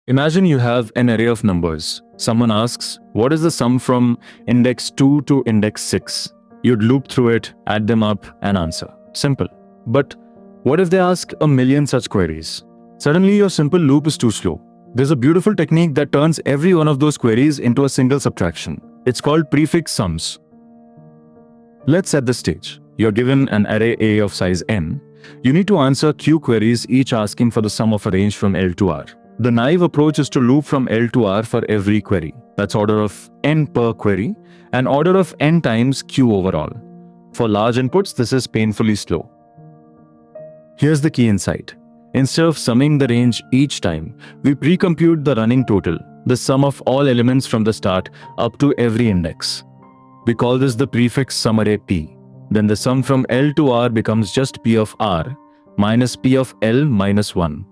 Imagine you have an array of numbers. Someone asks, what is the sum from index 2 to index 6? You'd loop through it, add them up, and answer. Simple. But what if they ask a million such queries? Suddenly your simple loop is too slow. There's a beautiful technique that turns every one of those queries into a single subtraction. It's called prefix sums. Let's set the stage. You're given an array A of size n. You need to answer q queries, each asking for the sum of a range from L to R. The naive approach is to loop from L to R for every query. That's order of n per query, and order of n times q overall. For large inputs, this is painfully slow. Here's the key insight. Instead of summing the range each time, we pre-compute the running total, the sum of all elements from the start up to every index. We call this the prefix sum array P. Then the sum from L to R becomes just P of R minus P of L minus 1.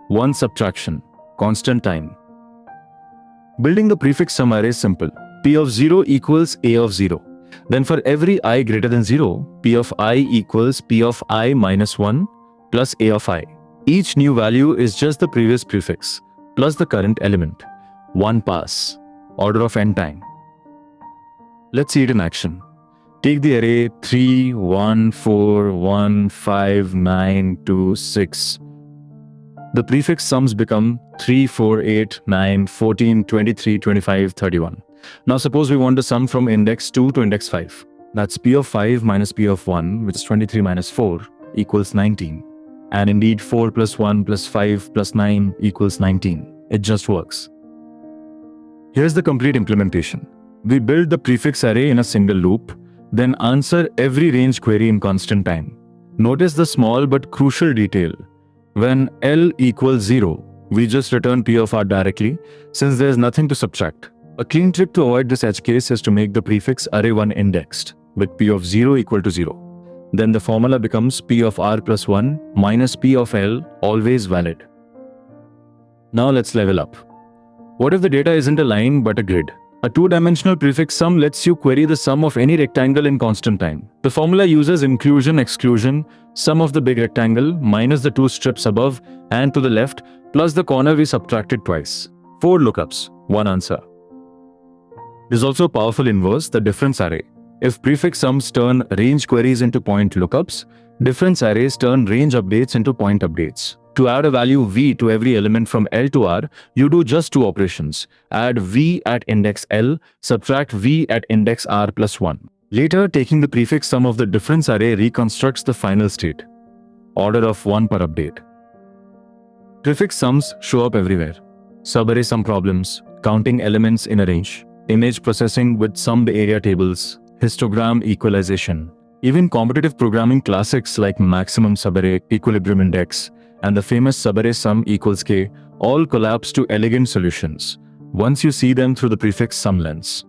One subtraction, constant time. Building the prefix sum array is simple. P of 0 equals A of 0. Then for every I greater than 0, P of I equals P of I minus 1 plus A of I. Each new value is just the previous prefix plus the current element. One pass, order of n time. Let's see it in action. Take the array 3, 1, 4, 1, 5, 9, 2, 6. The prefix sums become 3, 4, 8, 9, 14, 23, 25, 31. Now suppose we want the sum from index 2 to index 5. That's P of 5 minus P of 1, which is 23 minus 4, equals 19. And indeed 4 plus 1 plus 5 plus 9 equals 19. It just works. Here's the complete implementation. We build the prefix array in a single loop, then answer every range query in constant time. Notice the small but crucial detail. When L equals 0, we just return P of R directly, since there's nothing to subtract. A clean trick to avoid this edge case is to make the prefix array1 indexed, with P of 0 equal to 0. Then the formula becomes P of R plus 1 minus P of L, always valid. Now let's level up. What if the data isn't a line but a grid? A two-dimensional prefix sum lets you query the sum of any rectangle in constant time. The formula uses inclusion-exclusion, sum of the big rectangle minus the two strips above and to the left, plus the corner we subtracted twice. 4 lookups, 1 answer. There's also a powerful inverse, the difference array. If prefix sums turn range queries into point lookups, difference arrays turn range updates into point updates. To add a value v to every element from L to R, you do just 2 operations. Add v at index L, subtract v at index R plus 1. Later, taking the prefix sum of the difference array reconstructs the final state. Order of 1 per update. Prefix sums show up everywhere. Subarray sum problems, counting elements in a range, image processing with summed area tables, histogram equalization. Even competitive programming classics like maximum subarray, equilibrium index, and the famous subarray sum equals k all collapse to elegant solutions once you see them through the prefix sum lens.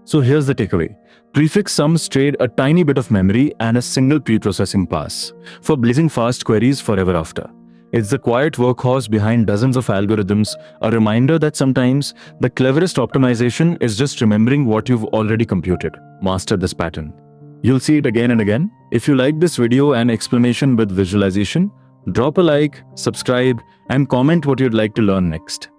So here's the takeaway. Prefix sums trade a tiny bit of memory and a single pre-processing pass for blazing fast queries forever after. It's the quiet workhorse behind dozens of algorithms, a reminder that sometimes the cleverest optimization is just remembering what you've already computed. Master this pattern. You'll see it again and again. If you like this video and explanation with visualization, drop a like, subscribe, and comment what you'd like to learn next.